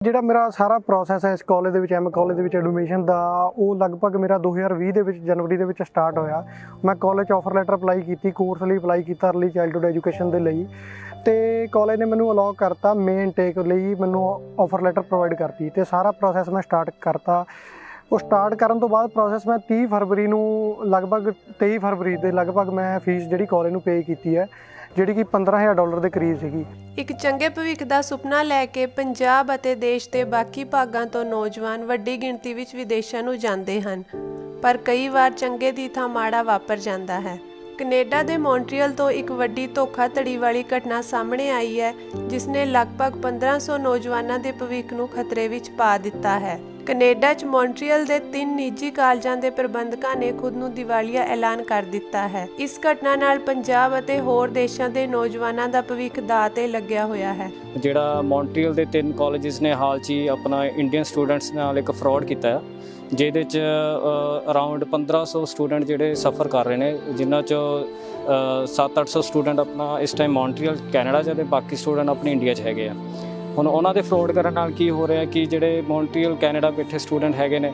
ਜਿਹੜਾ ਮੇਰਾ ਸਾਰਾ ਪ੍ਰੋਸੈਸ ਹੈ ਇਸ ਕਾਲਜ ਦੇ ਵਿੱਚ ਐਮ ਕਾਲਜ ਦੇ ਵਿੱਚ ਐਡਮਿਸ਼ਨ ਦਾ ਉਹ ਲਗਭਗ ਮੇਰਾ 2020 ਦੇ ਵਿੱਚ ਜਨਵਰੀ ਦੇ ਵਿੱਚ ਸਟਾਰਟ ਹੋਇਆ। ਮੈਂ ਕਾਲਜ ਆਫਰ ਲੈਟਰ ਅਪਲਾਈ ਕੀਤੀ, ਕੋਰਸ ਲਈ ਅਪਲਾਈ ਕੀਤਾ ਅਰਲੀ ਚਾਈਲਡਹੁੱਡ ਐਜੂਕੇਸ਼ਨ ਦੇ ਲਈ, ਤੇ ਕਾਲਜ ਨੇ ਮੈਨੂੰ ਅਲਾਉ ਕਰਤਾ ਮੇਨ ਇਨਟੇਕ ਲਈ ਮੈਨੂੰ ਆਫਰ ਲੈਟਰ ਪ੍ਰੋਵਾਈਡ ਕਰਤੀ ਤੇ ਸਾਰਾ ਪ੍ਰੋਸੈਸ ਮੈਂ ਸਟਾਰਟ ਕਰਤਾ। ਉਹ ਸਟਾਰਟ ਕਰਨ ਤੋਂ ਬਾਅਦ ਪ੍ਰੋਸੈਸ ਮੈਂ 30 ਫਰਵਰੀ ਨੂੰ ਲਗਭਗ 23 ਫਰਵਰੀ ਦੇ ਲਗਭਗ ਮੈਂ ਫੀਸ ਜਿਹੜੀ ਕਾਲਜ ਨੂੰ ਪੇ ਕੀਤੀ ਹੈ, ਜਿਹੜੀ ਕਿ $15,000 ਦੇ ਕਰੀਬ ਸੀਗੀ। ਇੱਕ ਚੰਗੇ ਭਵਿੱਖ ਦਾ ਸੁਪਨਾ ਲੈ ਕੇ ਪੰਜਾਬ ਅਤੇ ਦੇਸ਼ ਦੇ ਬਾਕੀ ਭਾਗਾਂ ਤੋਂ ਨੌਜਵਾਨ ਵੱਡੀ ਗਿਣਤੀ ਵਿੱਚ ਵਿਦੇਸ਼ਾਂ ਨੂੰ ਜਾਂਦੇ ਹਨ, ਪਰ ਕਈ ਵਾਰ ਚੰਗੇ ਦੀ ਥਾਂ ਮਾੜਾ ਵਾਪਰ ਜਾਂਦਾ ਹੈ। ਕੈਨੇਡਾ ਦੇ ਮੌਂਟਰੀਅਲ ਤੋਂ ਇੱਕ ਵੱਡੀ ਧੋਖਾਧੜੀ ਵਾਲੀ ਘਟਨਾ ਸਾਹਮਣੇ ਆਈ ਹੈ, ਜਿਸ ਨੇ ਲਗਭਗ 1500 ਨੌਜਵਾਨਾਂ ਦੇ ਭਵਿੱਖ ਨੂੰ ਖਤਰੇ ਵਿੱਚ ਪਾ ਦਿੱਤਾ ਹੈ। ਕੈਨੇਡਾ 'ਚ ਮੌਂਟਰੀਅਲ ਦੇ 3 ਨਿੱਜੀ ਕਾਲਜਾਂ ਦੇ ਪ੍ਰਬੰਧਕਾਂ ਨੇ ਖੁਦ ਨੂੰ ਦਿਵਾਲੀਆ ਐਲਾਨ ਕਰ ਦਿੱਤਾ ਹੈ। ਇਸ ਘਟਨਾ ਨਾਲ ਪੰਜਾਬ ਅਤੇ ਹੋਰ ਦੇਸ਼ਾਂ ਦੇ ਨੌਜਵਾਨਾਂ ਦਾ ਭਵਿੱਖ ਦਾਅ 'ਤੇ ਲੱਗਿਆ ਹੋਇਆ ਹੈ। ਜਿਹੜਾ ਮੌਂਟਰੀਅਲ ਦੇ 3 ਕਾਲਜਿਸ ਨੇ ਹਾਲ 'ਚ ਹੀ ਆਪਣਾ ਇੰਡੀਅਨ ਸਟੂਡੈਂਟਸ ਨਾਲ ਇੱਕ ਫਰਾਡ ਕੀਤਾ ਹੈ, ਜਿਹਦੇ 'ਚ ਅਰਾਊਂਡ 1500 ਸਟੂਡੈਂਟ ਜਿਹੜੇ ਸਫਰ ਕਰ ਰਹੇ ਨੇ, ਜਿਨ੍ਹਾਂ 'ਚੋਂ 700-800 ਸਟੂਡੈਂਟ ਆਪਣਾ ਇਸ ਟਾਈਮ ਮੌਂਟਰੀਅਲ ਕੈਨੇਡਾ 'ਚ ਅਤੇ ਬਾਕੀ ਸਟੂਡੈਂਟ ਆਪਣੀ ਇੰਡੀਆ 'ਚ ਹੈਗੇ ਆ। ਹੁਣ ਉਹਨਾਂ ਦੇ ਫਰੋਡ ਕਰਨ ਨਾਲ ਕੀ ਹੋ ਰਿਹਾ ਕਿ ਜਿਹੜੇ ਮੌਂਟਰੀਅਲ ਕੈਨੇਡਾ ਬੈਠੇ ਸਟੂਡੈਂਟ ਹੈਗੇ ਨੇ,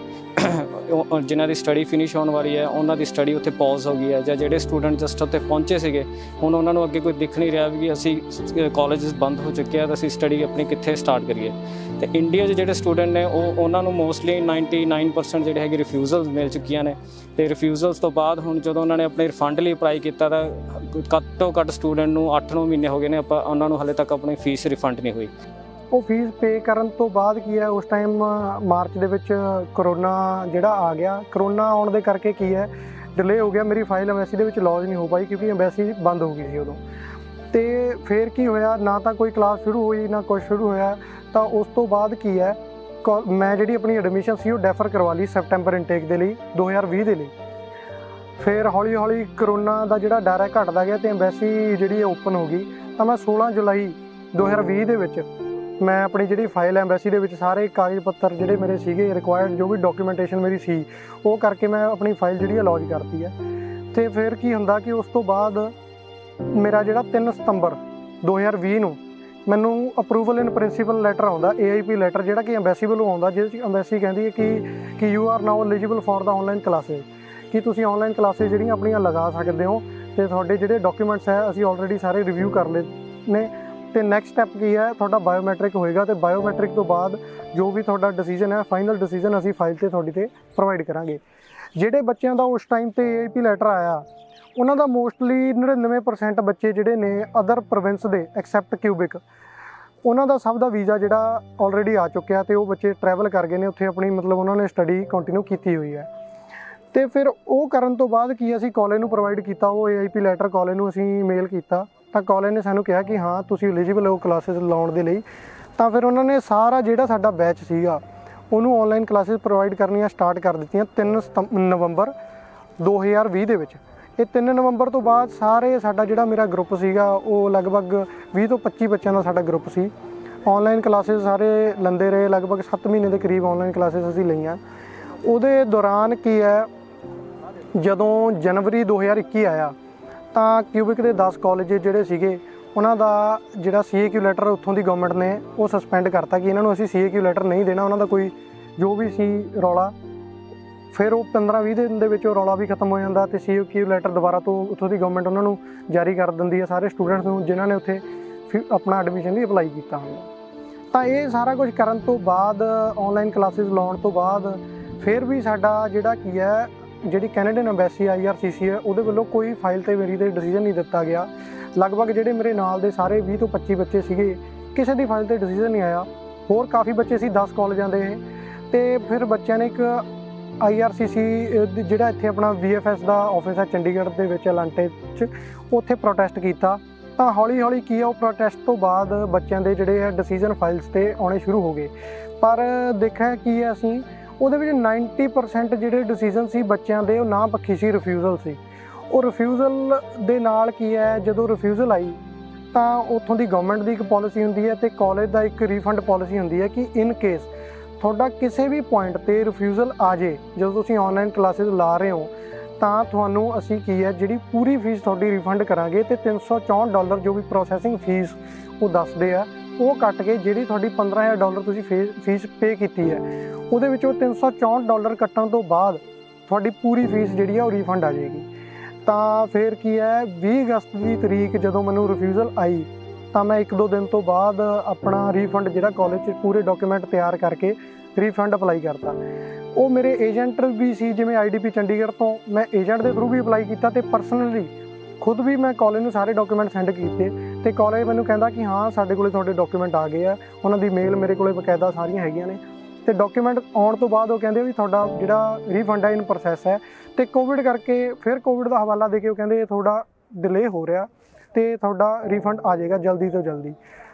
ਜਿਨ੍ਹਾਂ ਦੀ ਸਟੱਡੀ ਫਿਨਿਸ਼ ਹੋਣ ਵਾਲੀ ਹੈ, ਉਹਨਾਂ ਦੀ ਸਟੱਡੀ ਉੱਥੇ ਪੌਜ਼ ਹੋ ਗਈ ਹੈ, ਜਾਂ ਜਿਹੜੇ ਸਟੂਡੈਂਟ ਜਸਟ ਉੱਥੇ ਪਹੁੰਚੇ ਸੀਗੇ, ਹੁਣ ਉਹਨਾਂ ਨੂੰ ਅੱਗੇ ਕੋਈ ਦਿਖ ਨਹੀਂ ਰਿਹਾ ਵੀ ਕਿ ਅਸੀਂ ਕਾਲਜਸ ਬੰਦ ਹੋ ਚੁੱਕੇ ਆ ਤਾਂ ਅਸੀਂ ਸਟੱਡੀ ਆਪਣੀ ਕਿੱਥੇ ਸਟਾਰਟ ਕਰੀਏ। ਤੇ ਇੰਡੀਆ 'ਚ ਜਿਹੜੇ ਸਟੂਡੈਂਟ ਨੇ ਉਹਨਾਂ ਨੂੰ ਮੋਸਟਲੀ 99% ਜਿਹੜੇ ਹੈਗੇ ਰਿਫਿਊਜ਼ਲਸ ਮਿਲ ਚੁੱਕੀਆਂ ਨੇ, ਤੇ ਰਿਫਿਊਜ਼ਲਸ ਤੋਂ ਬਾਅਦ ਹੁਣ ਜਦੋਂ ਉਹਨਾਂ ਨੇ ਆਪਣੇ ਰਿਫੰਡ ਲਈ ਅਪਲਾਈ ਕੀਤਾ ਤਾਂ ਘੱਟੋ ਘੱਟ ਸਟੂਡੈਂਟ ਨੂੰ 8-9 ਮਹੀਨੇ ਹੋ ਗਏ ਨੇ, ਉਹਨਾਂ ਨੂੰ ਹਾਲੇ ਤੱਕ ਆਪਣੀ ਫੀਸ ਰਿਫੰਡ ਨਹੀਂ ਹੋਈ। ਉਹ ਫੀਸ ਪੇ ਕਰਨ ਤੋਂ ਬਾਅਦ ਕੀ ਹੈ, ਉਸ ਟਾਈਮ ਮਾਰਚ ਦੇ ਵਿੱਚ ਕਰੋਨਾ ਜਿਹੜਾ ਆ ਗਿਆ, ਕਰੋਨਾ ਆਉਣ ਦੇ ਕਰਕੇ ਕੀ ਹੈ ਡਿਲੇ ਹੋ ਗਿਆ, ਮੇਰੀ ਫਾਈਲ ਐਮਬੈਸੀ ਦੇ ਵਿੱਚ ਲੌਜ ਨਹੀਂ ਹੋ ਪਾਈ ਕਿਉਂਕਿ ਐਮਬੈਸੀ ਬੰਦ ਹੋ ਗਈ ਸੀ ਉਦੋਂ। ਤੇ ਫਿਰ ਕੀ ਹੋਇਆ, ਨਾ ਤਾਂ ਕੋਈ ਕਲਾਸ ਸ਼ੁਰੂ ਹੋਈ ਨਾ ਕੁਛ ਸ਼ੁਰੂ ਹੋਇਆ। ਤਾਂ ਉਸ ਤੋਂ ਬਾਅਦ ਕੀ ਹੈ, ਮੈਂ ਜਿਹੜੀ ਆਪਣੀ ਐਡਮਿਸ਼ਨ ਸੀ ਉਹ ਡੈਫਰ ਕਰਵਾ ਲਈ ਸੈਪਟੈਂਬਰ ਇਨਟੇਕ ਦੇ ਲਈ 2020 ਦੇ ਲਈ। ਫਿਰ ਹੌਲੀ ਹੌਲੀ ਕਰੋਨਾ ਦਾ ਜਿਹੜਾ ਡਰ ਹੈ ਘਟਦਾ ਗਿਆ ਤੇ ਐਮਬੈਸੀ ਜਿਹੜੀ ਓਪਨ ਹੋ ਗਈ। ਤਾਂ ਮੈਂ 16 ਜੁਲਾਈ 2020 ਦੇ ਵਿੱਚ ਮੈਂ ਆਪਣੀ ਜਿਹੜੀ ਫਾਈਲ ਐਮਬੈਸੀ ਦੇ ਵਿੱਚ ਸਾਰੇ ਕਾਗਜ਼ ਪੱਤਰ ਜਿਹੜੇ ਮੇਰੇ ਸੀਗੇ ਰਿਕੁਆਇਰਡ, ਜੋ ਵੀ ਡਾਕੂਮੈਂਟੇਸ਼ਨ ਮੇਰੀ ਸੀ ਉਹ ਕਰਕੇ ਮੈਂ ਆਪਣੀ ਫਾਈਲ ਜਿਹੜੀ ਲੌਜ ਕਰਤੀ ਹੈ। ਅਤੇ ਫਿਰ ਕੀ ਹੁੰਦਾ ਕਿ ਉਸ ਤੋਂ ਬਾਅਦ ਮੇਰਾ ਜਿਹੜਾ 3 ਸਤੰਬਰ 2020 ਨੂੰ ਮੈਨੂੰ ਅਪਰੂਵਲ ਇਨ ਪ੍ਰਿੰਸੀਪਲ ਲੈਟਰ ਆਉਂਦਾ, AIP ਲੈਟਰ, ਜਿਹੜਾ ਕਿ ਐਮਬੈਸੀ ਵੱਲੋਂ ਆਉਂਦਾ, ਜਿਹਦੇ 'ਚ ਐਮਬੈਸੀ ਕਹਿੰਦੀ ਹੈ ਕਿ you are now eligible for the online classes, ਕਿ ਤੁਸੀਂ ਆਨਲਾਈਨ ਕਲਾਸਿਸ ਜਿਹੜੀਆਂ ਆਪਣੀਆਂ ਲਗਾ ਸਕਦੇ ਹੋ ਅਤੇ ਤੁਹਾਡੇ ਜਿਹੜੇ ਡਾਕੂਮੈਂਟਸ ਹੈ ਅਸੀਂ ਆਲਰੇਡੀ ਸਾਰੇ ਰਿਵਿਊ ਕਰ ਲਏ ਨੇ। ਅਤੇ ਨੈਕਸਟ ਸਟੈਪ ਕੀ ਹੈ, ਤੁਹਾਡਾ ਬਾਇਓਮੈਟ੍ਰਿਕ ਹੋਏਗਾ ਅਤੇ ਬਾਇਓਮੈਟ੍ਰਿਕ ਤੋਂ ਬਾਅਦ ਜੋ ਵੀ ਤੁਹਾਡਾ ਡਿਸੀਜਨ ਹੈ, ਫਾਈਨਲ ਡਿਸੀਜਨ ਅਸੀਂ ਫਾਈਲ 'ਤੇ ਤੁਹਾਡੀ 'ਤੇ ਪ੍ਰੋਵਾਈਡ ਕਰਾਂਗੇ। ਜਿਹੜੇ ਬੱਚਿਆਂ ਦਾ ਉਸ ਟਾਈਮ 'ਤੇ AIP ਲੈਟਰ ਆਇਆ, ਉਹਨਾਂ ਦਾ ਮੋਸਟਲੀ 99% ਬੱਚੇ ਜਿਹੜੇ ਨੇ ਅਦਰ ਪ੍ਰੋਵਿੰਸ ਦੇ ਐਕਸੈਪਟ ਕਿਊਬਿਕ, ਉਹਨਾਂ ਦਾ ਸਭ ਦਾ ਵੀਜ਼ਾ ਜਿਹੜਾ ਆਲਰੇਡੀ ਆ ਚੁੱਕਿਆ ਅਤੇ ਉਹ ਬੱਚੇ ਟਰੈਵਲ ਕਰ ਗਏ ਨੇ ਉੱਥੇ, ਆਪਣੀ ਮਤਲਬ ਉਹਨਾਂ ਨੇ ਸਟੱਡੀ ਕੰਟੀਨਿਊ ਕੀਤੀ ਹੋਈ ਹੈ। ਅਤੇ ਫਿਰ ਉਹ ਕਰਨ ਤੋਂ ਬਾਅਦ ਕੀ ਅਸੀਂ ਕਾਲਜ ਨੂੰ ਪ੍ਰੋਵਾਈਡ ਕੀਤਾ, ਉਹ AIP ਲੈਟਰ ਕਾਲਜ ਨੂੰ ਅਸੀਂ ਮੇਲ ਕੀਤਾ, ਤਾਂ ਕਾਲਜ ਨੇ ਸਾਨੂੰ ਕਿਹਾ ਕਿ ਹਾਂ ਤੁਸੀਂ ਐਲੀਜੀਬਲ ਹੋ ਕਲਾਸਿਸ ਲਾਉਣ ਦੇ ਲਈ। ਤਾਂ ਫਿਰ ਉਹਨਾਂ ਨੇ ਸਾਰਾ ਜਿਹੜਾ ਸਾਡਾ ਬੈਚ ਸੀਗਾ ਉਹਨੂੰ ਆਨਲਾਈਨ ਕਲਾਸਿਸ ਪ੍ਰੋਵਾਈਡ ਕਰਨੀਆਂ ਸਟਾਰਟ ਕਰ ਦਿੱਤੀਆਂ 3 ਨਵੰਬਰ 2020 ਦੇ ਵਿੱਚ। ਇਹ 3 ਨਵੰਬਰ ਤੋਂ ਬਾਅਦ ਸਾਰੇ ਸਾਡਾ ਜਿਹੜਾ ਮੇਰਾ ਗਰੁੱਪ ਸੀਗਾ ਉਹ ਲਗਭਗ 20 ਤੋਂ 25 ਬੱਚਿਆਂ ਦਾ ਸਾਡਾ ਗਰੁੱਪ ਸੀ। ਆਨਲਾਈਨ ਕਲਾਸਿਸ ਸਾਰੇ ਲੈਂਦੇ ਰਹੇ, ਲਗਭਗ 7 ਮਹੀਨੇ ਦੇ ਕਰੀਬ ਆਨਲਾਈਨ ਕਲਾਸਿਸ ਅਸੀਂ ਲਈਆਂ। ਉਹਦੇ ਦੌਰਾਨ ਕੀ ਹੈ, ਜਦੋਂ ਜਨਵਰੀ 2021 ਆਇਆ ਤਾਂ ਕਿਊਬਿਕ ਦੇ 10 ਕਾਲਜ ਜਿਹੜੇ ਸੀਗੇ ਉਹਨਾਂ ਦਾ ਜਿਹੜਾ CAQ ਲੈਟਰ ਉੱਥੋਂ ਦੀ ਗਵਰਨਮੈਂਟ ਨੇ ਉਹ ਸਸਪੈਂਡ ਕਰਤਾ ਕਿ ਇਹਨਾਂ ਨੂੰ ਅਸੀਂ CAQ ਲੈਟਰ ਨਹੀਂ ਦੇਣਾ। ਉਹਨਾਂ ਦਾ ਕੋਈ ਜੋ ਵੀ ਸੀ ਰੌਲਾ, ਫਿਰ ਉਹ 15-20 ਦਿਨ ਦੇ ਵਿੱਚ ਉਹ ਰੌਲਾ ਵੀ ਖਤਮ ਹੋ ਜਾਂਦਾ ਅਤੇ CAQ ਲੈਟਰ ਦੁਬਾਰਾ ਤੋਂ ਉੱਥੋਂ ਦੀ ਗਵਰਨਮੈਂਟ ਉਹਨਾਂ ਨੂੰ ਜਾਰੀ ਕਰ ਦਿੰਦੀ ਹੈ ਸਾਰੇ ਸਟੂਡੈਂਟਸ ਨੂੰ ਜਿਨ੍ਹਾਂ ਨੇ ਉੱਥੇ ਆਪਣਾ ਐਡਮਿਸ਼ਨ ਲਈ ਅਪਲਾਈ ਕੀਤਾ ਹੁੰਦਾ। ਤਾਂ ਇਹ ਸਾਰਾ ਕੁਝ ਕਰਨ ਤੋਂ ਬਾਅਦ, ਆਨਲਾਈਨ ਕਲਾਸਿਸ ਲਾਉਣ ਤੋਂ ਬਾਅਦ, ਫਿਰ ਵੀ ਸਾਡਾ ਜਿਹੜਾ ਕੀ ਹੈ, ਜਿਹੜੀ ਕੈਨੇਡੀਅਨ ਐਮਬੈਸੀ IRCC ਹੈ ਉਹਦੇ ਵੱਲੋਂ ਕੋਈ ਫਾਈਲ 'ਤੇ ਮੇਰੀ 'ਤੇ ਡਿਸੀਜਨ ਨਹੀਂ ਦਿੱਤਾ ਗਿਆ। ਲਗਭਗ ਜਿਹੜੇ ਮੇਰੇ ਨਾਲ ਦੇ ਸਾਰੇ 20 ਤੋਂ 25 ਬੱਚੇ ਸੀਗੇ, ਕਿਸੇ ਦੀ ਫਾਈਲ 'ਤੇ ਡਿਸੀਜਨ ਨਹੀਂ ਆਇਆ। ਹੋਰ ਕਾਫੀ ਬੱਚੇ ਸੀ 10 ਕਾਲਜਾਂ ਦੇ, ਅਤੇ ਫਿਰ ਬੱਚਿਆਂ ਨੇ ਇੱਕ IRCC ਜਿਹੜਾ ਇੱਥੇ ਆਪਣਾ VFS ਦਾ ਆਫਿਸ ਹੈ ਚੰਡੀਗੜ੍ਹ ਦੇ ਵਿੱਚ ਐਲਾਂਟੇ 'ਚ, ਉੱਥੇ ਪ੍ਰੋਟੈਸਟ ਕੀਤਾ। ਤਾਂ ਹੌਲੀ ਹੌਲੀ ਕੀ ਹੈ, ਉਹ ਪ੍ਰੋਟੈਸਟ ਤੋਂ ਬਾਅਦ ਬੱਚਿਆਂ ਦੇ ਜਿਹੜੇ ਹੈ ਡਿਸੀਜਨ ਫਾਈਲਸ 'ਤੇ ਆਉਣੇ ਸ਼ੁਰੂ ਹੋ ਗਏ। ਪਰ ਦੇਖਿਆ ਕੀ ਹੈ, ਅਸੀਂ ਉਹਦੇ ਵਿੱਚ 90% ਜਿਹੜੇ ਡਿਸੀਜਨ ਸੀ ਬੱਚਿਆਂ ਦੇ ਉਹ ਨਾ ਪੱਖੀ ਸੀ, ਰਿਫਿਊਜ਼ਲ ਸੀ। ਉਹ ਰਿਫਿਊਜ਼ਲ ਦੇ ਨਾਲ ਕੀ ਹੈ, ਜਦੋਂ ਰਿਫਿਊਜ਼ਲ ਆਈ ਤਾਂ ਉੱਥੋਂ ਦੀ ਗਵਰਨਮੈਂਟ ਦੀ ਇੱਕ ਪੋਲਿਸੀ ਹੁੰਦੀ ਹੈ ਅਤੇ ਕਾਲਜ ਦਾ ਇੱਕ ਰੀਫੰਡ ਪੋਲਿਸੀ ਹੁੰਦੀ ਹੈ ਕਿ ਇਨ ਕੇਸ ਤੁਹਾਡਾ ਕਿਸੇ ਵੀ ਪੁਆਇੰਟ 'ਤੇ ਰਿਫਿਊਜ਼ਲ ਆ ਜੇ, ਜਦੋਂ ਤੁਸੀਂ ਆਨਲਾਈਨ ਕਲਾਸਿਸ ਲਾ ਰਹੇ ਹੋ, ਤਾਂ ਤੁਹਾਨੂੰ ਅਸੀਂ ਕੀ ਹੈ ਜਿਹੜੀ ਪੂਰੀ ਫੀਸ ਤੁਹਾਡੀ ਰਿਫੰਡ ਕਰਾਂਗੇ ਅਤੇ $364 ਜੋ ਵੀ ਪ੍ਰੋਸੈਸਿੰਗ ਫੀਸ ਉਹ ਦੱਸਦੇ ਆ ਉਹ ਕੱਟ ਕੇ ਜਿਹੜੀ ਤੁਹਾਡੀ $15,000 ਤੁਸੀਂ ਫੀਸ ਪੇ ਕੀਤੀ ਹੈ ਉਹਦੇ ਵਿੱਚੋਂ $364 ਕੱਟਣ ਤੋਂ ਬਾਅਦ ਤੁਹਾਡੀ ਪੂਰੀ ਫੀਸ ਜਿਹੜੀ ਆ ਉਹ ਰੀਫੰਡ ਆ ਜਾਏਗੀ। ਤਾਂ ਫਿਰ ਕੀ ਹੈ 20 ਅਗਸਤ ਦੀ ਤਰੀਕ ਜਦੋਂ ਮੈਨੂੰ ਰਿਫਿਊਜ਼ਲ ਆਈ ਤਾਂ ਮੈਂ 1-2 ਦਿਨ ਤੋਂ ਬਾਅਦ ਆਪਣਾ ਰੀਫੰਡ ਜਿਹੜਾ ਕਾਲਜ 'ਚ ਪੂਰੇ ਡਾਕੂਮੈਂਟ ਤਿਆਰ ਕਰਕੇ ਰੀਫੰਡ ਅਪਲਾਈ ਕਰਤਾ। ਉਹ ਮੇਰੇ ਏਜੰਟ ਵੀ ਸੀ, ਜਿਵੇਂ IDP ਚੰਡੀਗੜ੍ਹ ਤੋਂ ਮੈਂ ਏਜੰਟ ਦੇ ਥਰੂ ਵੀ ਅਪਲਾਈ ਕੀਤਾ ਅਤੇ ਪਰਸਨਲੀ ਖੁਦ ਵੀ ਮੈਂ ਕਾਲਜ ਨੂੰ ਸਾਰੇ ਡਾਕੂਮੈਂਟ ਸੈਂਡ ਕੀਤੇ ਅਤੇ ਕਾਲਜ ਮੈਨੂੰ ਕਹਿੰਦਾ ਕਿ ਹਾਂ ਸਾਡੇ ਕੋਲ ਤੁਹਾਡੇ ਡਾਕੂਮੈਂਟ ਆ ਗਏ ਆ। ਉਹਨਾਂ ਦੀ ਮੇਲ ਮੇਰੇ ਕੋਲ ਬਕਾਇਦਾ ਸਾਰੀਆਂ ਹੈਗੀਆਂ ਨੇ ਅਤੇ ਡਾਕੂਮੈਂਟ ਆਉਣ ਤੋਂ ਬਾਅਦ ਉਹ ਕਹਿੰਦੇ ਵੀ ਤੁਹਾਡਾ ਜਿਹੜਾ ਰੀਫੰਡ ਹੈ ਇਨ ਪ੍ਰੋਸੈਸ ਹੈ। ਅਤੇ ਕੋਵਿਡ ਕਰਕੇ ਫਿਰ ਕੋਵਿਡ ਦਾ ਹਵਾਲਾ ਦੇ ਕੇ ਉਹ ਕਹਿੰਦੇ ਥੋੜ੍ਹਾ ਡਿਲੇ ਹੋ ਰਿਹਾ ਅਤੇ ਤੁਹਾਡਾ ਰੀਫੰਡ ਆ ਜਾਏਗਾ ਜਲਦੀ ਤੋਂ ਜਲਦੀ।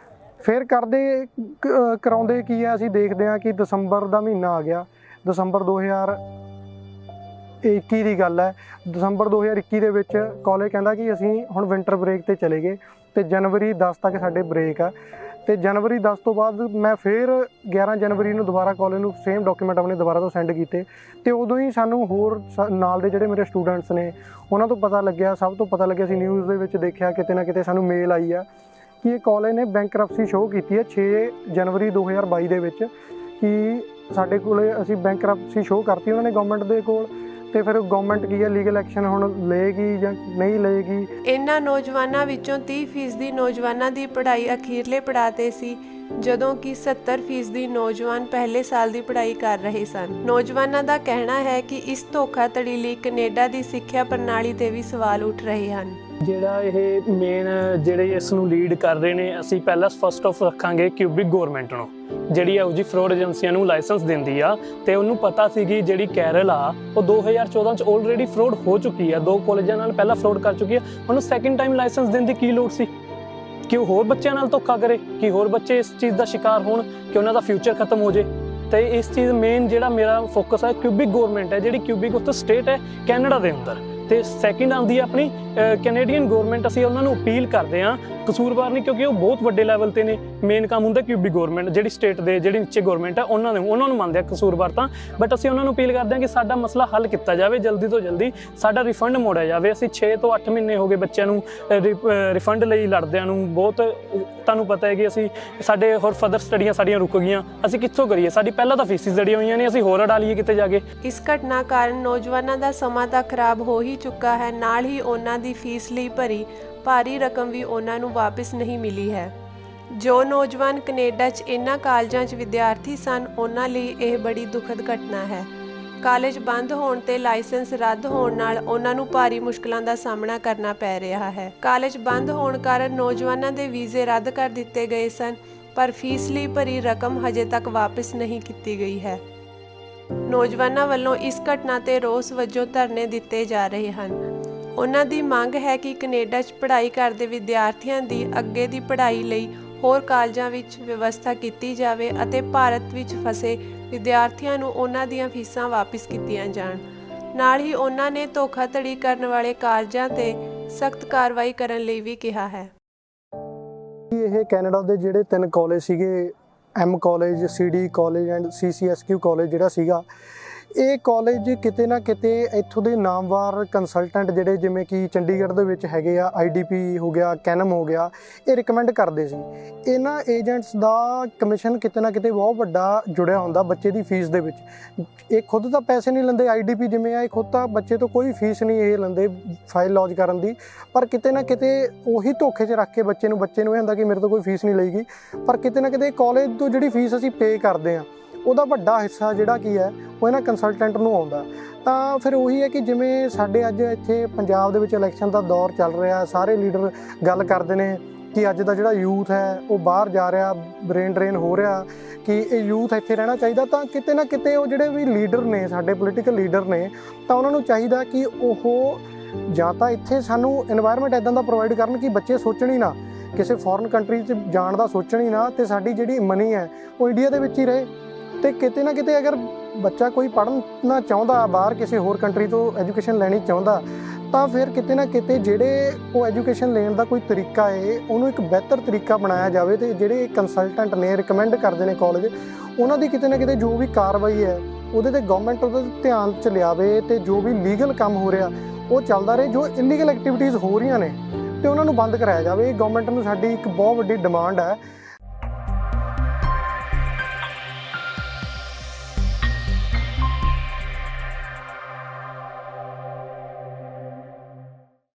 ਫਿਰ ਕਰਾਉਂਦੇ ਕੀ ਹੈ, ਅਸੀਂ ਦੇਖਦੇ ਹਾਂ ਕਿ ਦਸੰਬਰ ਦਾ ਮਹੀਨਾ ਆ ਗਿਆ। ਦਸੰਬਰ 2021 ਦੀ ਗੱਲ ਹੈ। ਦਸੰਬਰ 2021 ਦੇ ਵਿੱਚ ਕਾਲਜ ਕਹਿੰਦਾ ਕਿ ਅਸੀਂ ਹੁਣ ਵਿੰਟਰ ਬ੍ਰੇਕ 'ਤੇ ਚਲੇ ਗਏ ਅਤੇ ਜਨਵਰੀ 10 ਤੱਕ ਸਾਡੇ ਬ੍ਰੇਕ ਆ। ਅਤੇ ਜਨਵਰੀ 10 ਤੋਂ ਬਾਅਦ ਮੈਂ ਫਿਰ 11 ਜਨਵਰੀ ਨੂੰ ਦੁਬਾਰਾ ਕਾਲਜ ਨੂੰ ਸੇਮ ਡਾਕੂਮੈਂਟ ਆਪਣੇ ਦੁਬਾਰਾ ਤੋਂ ਸੈਂਡ ਕੀਤੇ ਅਤੇ ਉਦੋਂ ਹੀ ਸਾਨੂੰ ਹੋਰ ਨਾਲ ਦੇ ਜਿਹੜੇ ਮੇਰੇ ਸਟੂਡੈਂਟਸ ਨੇ ਉਹਨਾਂ ਤੋਂ ਪਤਾ ਲੱਗਿਆ, ਸਭ ਤੋਂ ਪਤਾ ਲੱਗਿਆ। ਅਸੀਂ ਨਿਊਜ਼ ਦੇ ਵਿੱਚ ਦੇਖਿਆ ਕਿਤੇ ਨਾ ਕਿਤੇ ਸਾਨੂੰ ਮੇਲ ਆਈ ਆ ਕਿ ਇਹ ਕਾਲਜ ਨੇ ਬੈਂਕਰਪਸੀ ਸ਼ੋਅ ਕੀਤੀ ਹੈ 6 ਜਨਵਰੀ 2022 ਦੇ ਵਿੱਚ ਕਿ ਸਾਡੇ ਕੋਲ ਅਸੀਂ ਬੈਂਕਰਪਸੀ ਸ਼ੋਅ ਕਰਤੀ ਉਹਨਾਂ ਨੇ ਗਵਰਨਮੈਂਟ ਦੇ ਕੋਲ। ਅਤੇ ਫਿਰ ਗਵਰਨਮੈਂਟ ਕੀ ਹੈ ਲੀਗਲ ਐਕਸ਼ਨ ਹੁਣ ਲਏਗੀ ਜਾਂ ਨਹੀਂ ਲਏਗੀ। ਇਹਨਾਂ ਨੌਜਵਾਨਾਂ ਵਿੱਚੋਂ 30% ਨੌਜਵਾਨਾਂ ਦੀ ਪੜ੍ਹਾਈ ਅਖੀਰਲੇ ਪੜਾਅ 'ਤੇ ਸੀ, ਜਦੋਂ ਕਿ 70% ਨੌਜਵਾਨ ਪਹਿਲੇ ਸਾਲ ਦੀ ਪੜ੍ਹਾਈ ਕਰ ਰਹੇ ਸਨ। ਨੌਜਵਾਨਾਂ ਦਾ ਕਹਿਣਾ ਹੈ ਕਿ ਇਸ ਧੋਖਾਧੜੀ ਲਈ ਕੈਨੇਡਾ ਦੀ ਸਿੱਖਿਆ ਪ੍ਰਣਾਲੀ 'ਤੇ ਵੀ ਸਵਾਲ ਉੱਠ ਰਹੇ ਹਨ। ਜਿਹੜਾ ਇਹ ਮੇਨ ਜਿਹੜੇ ਇਸ ਨੂੰ ਲੀਡ ਕਰ ਰਹੇ ਨੇ, ਅਸੀਂ ਪਹਿਲਾਂ ਫਸਟ ਆਫ ਰੱਖਾਂਗੇ ਕਿਊਬਿਕ ਗਵਰਨਮੈਂਟ ਨੂੰ, ਜਿਹੜੀ ਇਹੋ ਜਿਹੀ ਫਰੋਡ ਏਜੰਸੀਆਂ ਨੂੰ ਲਾਇਸੈਂਸ ਦਿੰਦੀ ਆ। ਅਤੇ ਉਹਨੂੰ ਪਤਾ ਸੀਗੀ ਜਿਹੜੀ ਕੈਰਲ ਆ ਉਹ 2014 'ਚ ਆਲਰੇਡੀ ਫਰੋਡ ਹੋ ਚੁੱਕੀ ਆ, 2 ਕਾਲਜਾਂ ਨਾਲ ਪਹਿਲਾਂ ਫਰੋਡ ਕਰ ਚੁੱਕੀ ਆ। ਉਹਨੂੰ ਸੈਕਿੰਡ ਟਾਈਮ ਲਾਇਸੈਂਸ ਦੇਣ ਦੀ ਕੀ ਲੋੜ ਸੀ ਕਿ ਉਹ ਹੋਰ ਬੱਚਿਆਂ ਨਾਲ ਧੋਖਾ ਕਰੇ, ਕਿ ਹੋਰ ਬੱਚੇ ਇਸ ਚੀਜ਼ ਦਾ ਸ਼ਿਕਾਰ ਹੋਣ, ਕਿ ਉਹਨਾਂ ਦਾ ਫਿਊਚਰ ਖਤਮ ਹੋ ਜੇ। ਅਤੇ ਇਸ ਚੀਜ਼ ਮੇਨ ਜਿਹੜਾ ਮੇਰਾ ਫੋਕਸ ਹੈ ਕਿਊਬਿਕ ਗਵਰਨਮੈਂਟ ਹੈ, ਜਿਹੜੀ ਕਿਊਬਿਕ ਉੱਥੇ ਸਟੇਟ ਹੈ ਕੈਨੇਡਾ ਦੇ ਅੰਦਰ, ਅਤੇ ਸੈਕਿੰਡ ਆਉਂਦੀ ਹੈ ਆਪਣੀ ਕੈਨੇਡੀਅਨ ਗਵਰਨਮੈਂਟ। ਅਸੀਂ ਉਹਨਾਂ ਨੂੰ ਅਪੀਲ ਕਰਦੇ ਹਾਂ, ਕਸੂਰਵਾਰ ਨਹੀਂ, ਕਿਉਂਕਿ ਉਹ ਬਹੁਤ ਵੱਡੇ ਲੈਵਲ 'ਤੇ ਨੇ। ਮੇਨ ਕੰਮ ਹੁੰਦਾ ਕਿਊਬਿਕ ਗਵਰਨਮੈਂਟ, ਜਿਹੜੀ ਸਟੇਟ ਦੇ ਜਿਹੜੀ ਨੀਚੇ ਗਵਰਨਮੈਂਟ ਹੈ ਉਹਨਾਂ ਨੂੰ ਮੰਨਦੇ ਆ ਕਸੂਰਵਾਰ ਤਾਂ। ਬਟ ਅਸੀਂ ਉਹਨਾਂ ਨੂੰ ਅਪੀਲ ਕਰਦੇ ਹਾਂ ਕਿ ਸਾਡਾ ਮਸਲਾ ਹੱਲ ਕੀਤਾ ਜਾਵੇ, ਜਲਦੀ ਤੋਂ ਜਲਦੀ ਸਾਡਾ ਰਿਫੰਡ ਮੋੜਿਆ ਜਾਵੇ। ਅਸੀਂ 6 ਤੋਂ 8 ਮਹੀਨੇ ਹੋ ਗਏ ਬੱਚਿਆਂ ਨੂੰ ਰਿਫੰਡ ਲਈ ਲੜਦਿਆਂ ਨੂੰ। ਬਹੁਤ ਤੁਹਾਨੂੰ ਪਤਾ ਹੈ ਕਿ ਅਸੀਂ ਸਾਡੇ ਹੋਰ ਫਰਦਰ ਸਟੱਡੀਆਂ ਸਾਡੀਆਂ ਰੁਕ ਗਈਆਂ, ਅਸੀਂ ਕਿੱਥੋਂ ਕਰੀਏ? ਸਾਡੀ ਪਹਿਲਾਂ ਤਾਂ ਫੀਸਿਸ ਜੜੀਆਂ ਹੋਈਆਂ ਨੇ, ਅਸੀਂ ਹੋਰ ਅੜਾ ਲਈਏ ਕਿਤੇ ਜਾ ਕੇ। ਇਸ ਘਟਨਾ ਕਾਰਨ ਨੌਜਵਾਨਾਂ ਦਾ ਸਮਾਂ ਤਾਂ ਖਰਾਬ ਹੋ ਹੀ ਚੁੱਕਾ ਹੈ, ਨਾਲ ਹੀ ਉਹਨਾਂ ਦੀ ਫੀਸ ਲਈ ਭਰੀ ਭਾਰੀ ਰਕਮ ਵੀ ਉਹਨਾਂ ਨੂੰ ਵਾਪਸ ਨਹੀਂ ਮਿਲੀ ਹੈ। ਜੋ ਨੌਜਵਾਨ ਕੈਨੇਡਾ 'ਚ ਇਹਨਾਂ ਕਾਲਜਾਂ 'ਚ ਵਿਦਿਆਰਥੀ ਸਨ, ਉਹਨਾਂ ਲਈ ਇਹ ਬੜੀ ਦੁਖਦ ਘਟਨਾ ਹੈ। ਕਾਲਜ ਬੰਦ ਹੋਣ ਤੇ ਲਾਇਸੈਂਸ ਰੱਦ ਹੋਣ ਨਾਲ ਉਹਨਾਂ ਨੂੰ ਭਾਰੀ ਮੁਸ਼ਕਲਾਂ ਦਾ ਸਾਹਮਣਾ ਕਰਨਾ ਪੈ ਰਿਹਾ ਹੈ। ਕਾਲਜ ਬੰਦ ਹੋਣ ਕਾਰਨ ਨੌਜਵਾਨਾਂ ਦੇ ਵੀਜ਼ੇ ਰੱਦ ਕਰ ਦਿੱਤੇ ਗਏ ਸਨ, ਪਰ ਫੀਸ ਲਈ ਭਰੀ ਰਕਮ ਹਜੇ ਤੱਕ ਵਾਪਸ ਨਹੀਂ ਕੀਤੀ ਗਈ ਹੈ। ਨੌਜਵਾਨਾਂ ਵੱਲੋਂ ਇਸ ਘਟਨਾ ਤੇ ਰੋਸ ਵਜੋਂ ਧਰਨੇ ਦਿੱਤੇ ਜਾ ਰਹੇ ਹਨ। ਉਹਨਾਂ ਦੀ ਮੰਗ ਹੈ ਕਿ ਕੈਨੇਡਾ 'ਚ ਪੜ੍ਹਾਈ ਕਰਦੇ ਵਿਦਿਆਰਥੀਆਂ ਦੀ ਅੱਗੇ ਦੀ ਪੜ੍ਹਾਈ ਲਈ ਹੋਰ ਕਾਲਜਾਂ ਵਿੱਚ ਵਿਵਸਥਾ ਕੀਤੀ ਜਾਵੇ ਅਤੇ ਭਾਰਤ ਵਿੱਚ ਫਸੇ ਵਿਦਿਆਰਥੀਆਂ ਨੂੰ ਉਹਨਾਂ ਦੀਆਂ ਫੀਸਾਂ ਵਾਪਸ ਕੀਤੀਆਂ ਜਾਣ। ਨਾਲ ਹੀ ਉਹਨਾਂ ਨੇ ਧੋਖਾਧੜੀ ਕਰਨ ਵਾਲੇ ਕਾਲਜਾਂ 'ਤੇ ਸਖਤ ਕਾਰਵਾਈ ਕਰਨ ਲਈ ਵੀ ਕਿਹਾ ਹੈ। ਇਹ ਕੈਨੇਡਾ ਦੇ ਜਿਹੜੇ 3 ਕਾਲਜ ਸੀਗੇ, M college, CD college and CCSQ college ਜਿਹੜਾ ਸੀਗਾ, ਇਹ ਕਾਲਜ ਕਿਤੇ ਨਾ ਕਿਤੇ ਇੱਥੋਂ ਦੇ ਨਾਮਵਾਰ ਕੰਸਲਟੈਂਟ ਜਿਹੜੇ ਜਿਵੇਂ ਕਿ ਚੰਡੀਗੜ੍ਹ ਦੇ ਵਿੱਚ ਹੈਗੇ ਆ, IDP ਹੋ ਗਿਆ, ਕੈਨਮ ਹੋ ਗਿਆ, ਇਹ ਰਿਕਮੈਂਡ ਕਰਦੇ ਸੀ। ਇਹਨਾਂ ਏਜੰਟਸ ਦਾ ਕਮਿਸ਼ਨ ਕਿਤੇ ਨਾ ਕਿਤੇ ਬਹੁਤ ਵੱਡਾ ਜੁੜਿਆ ਹੁੰਦਾ ਬੱਚੇ ਦੀ ਫੀਸ ਦੇ ਵਿੱਚ। ਇਹ ਖੁਦ ਤਾਂ ਪੈਸੇ ਨਹੀਂ ਲੈਂਦੇ, IDP ਜਿਵੇਂ ਆ, ਇਹ ਖੁਦ ਤਾਂ ਬੱਚੇ ਤੋਂ ਕੋਈ ਫੀਸ ਨਹੀਂ ਇਹ ਲੈਂਦੇ ਫਾਈਲ ਲੌਜ ਕਰਨ ਦੀ, ਪਰ ਕਿਤੇ ਨਾ ਕਿਤੇ ਉਹੀ ਧੋਖੇ 'ਚ ਰੱਖ ਕੇ ਬੱਚੇ ਨੂੰ ਇਹ ਹੁੰਦਾ ਕਿ ਮੇਰੇ ਤੋਂ ਕੋਈ ਫੀਸ ਨਹੀਂ ਲਈਗੀ, ਪਰ ਕਿਤੇ ਨਾ ਕਿਤੇ ਕਾਲਜ ਤੋਂ ਜਿਹੜੀ ਫੀਸ ਅਸੀਂ ਪੇ ਕਰਦੇ ਹਾਂ ਉਹਦਾ ਵੱਡਾ ਹਿੱਸਾ ਜਿਹੜਾ ਕੀ ਹੈ ਉਹ ਇਹਨਾਂ ਕੰਸਲਟੈਂਟ ਨੂੰ ਆਉਂਦਾ। ਤਾਂ ਫਿਰ ਉਹੀ ਹੈ ਕਿ ਜਿਵੇਂ ਸਾਡੇ ਅੱਜ ਇੱਥੇ ਪੰਜਾਬ ਦੇ ਵਿੱਚ ਇਲੈਕਸ਼ਨ ਦਾ ਦੌਰ ਚੱਲ ਰਿਹਾ, ਸਾਰੇ ਲੀਡਰ ਗੱਲ ਕਰਦੇ ਨੇ ਕਿ ਅੱਜ ਦਾ ਜਿਹੜਾ ਯੂਥ ਹੈ ਉਹ ਬਾਹਰ ਜਾ ਰਿਹਾ, ਬ੍ਰੇਨ ਡਰੇਨ ਹੋ ਰਿਹਾ, ਕਿ ਇਹ ਯੂਥ ਇੱਥੇ ਰਹਿਣਾ ਚਾਹੀਦਾ। ਤਾਂ ਕਿਤੇ ਨਾ ਕਿਤੇ ਉਹ ਜਿਹੜੇ ਵੀ ਲੀਡਰ ਨੇ, ਸਾਡੇ ਪੋਲੀਟੀਕਲ ਲੀਡਰ ਨੇ, ਤਾਂ ਉਹਨਾਂ ਨੂੰ ਚਾਹੀਦਾ ਕਿ ਉਹ ਜਾਂ ਤਾਂ ਇੱਥੇ ਸਾਨੂੰ ਇਨਵਾਇਰਮੈਂਟ ਇੱਦਾਂ ਦਾ ਪ੍ਰੋਵਾਈਡ ਕਰਨ ਕਿ ਬੱਚੇ ਸੋਚਣ ਹੀ ਨਾ, ਕਿਸੇ ਫੋਰਨ ਕੰਟਰੀ 'ਚ ਜਾਣ ਦਾ ਸੋਚਣ ਹੀ ਨਾ, ਅਤੇ ਸਾਡੀ ਜਿਹੜੀ ਮਨੀ ਹੈ ਉਹ ਇੰਡੀਆ ਦੇ ਵਿੱਚ ਹੀ ਰਹੇ। ਅਤੇ ਕਿਤੇ ਨਾ ਕਿਤੇ ਅਗਰ ਬੱਚਾ ਕੋਈ ਪੜ੍ਹਨਾ ਚਾਹੁੰਦਾ, ਬਾਹਰ ਕਿਸੇ ਹੋਰ ਕੰਟਰੀ ਤੋਂ ਐਜੂਕੇਸ਼ਨ ਲੈਣੀ ਚਾਹੁੰਦਾ, ਤਾਂ ਫਿਰ ਕਿਤੇ ਨਾ ਕਿਤੇ ਜਿਹੜੇ ਉਹ ਐਜੂਕੇਸ਼ਨ ਲੈਣ ਦਾ ਕੋਈ ਤਰੀਕਾ ਹੈ ਉਹਨੂੰ ਇੱਕ ਬਿਹਤਰ ਤਰੀਕਾ ਬਣਾਇਆ ਜਾਵੇ। ਅਤੇ ਜਿਹੜੇ ਕੰਸਲਟੈਂਟ ਨੇ, ਰਿਕਮੈਂਡ ਕਰਦੇ ਨੇ ਕਾਲਜ, ਉਹਨਾਂ ਦੀ ਕਿਤੇ ਨਾ ਕਿਤੇ ਜੋ ਵੀ ਕਾਰਵਾਈ ਹੈ ਉਹਦੇ 'ਤੇ ਗਵਰਨਮੈਂਟ ਉਹਦੇ ਧਿਆਨ 'ਚ ਲਿਆਵੇ, ਅਤੇ ਜੋ ਵੀ ਲੀਗਲ ਕੰਮ ਹੋ ਰਿਹਾ ਉਹ ਚੱਲਦਾ ਰਹੇ। ਜੋ ਇਲੀਗਲ ਐਕਟੀਵਿਟੀਜ਼ ਹੋ ਰਹੀਆਂ ਨੇ ਅਤੇ ਉਹਨਾਂ ਨੂੰ ਬੰਦ ਕਰਾਇਆ ਜਾਵੇ। ਇਹ ਗਵਰਨਮੈਂਟ ਨੂੰ ਸਾਡੀ ਇੱਕ ਬਹੁਤ ਵੱਡੀ ਡਿਮਾਂਡ ਹੈ।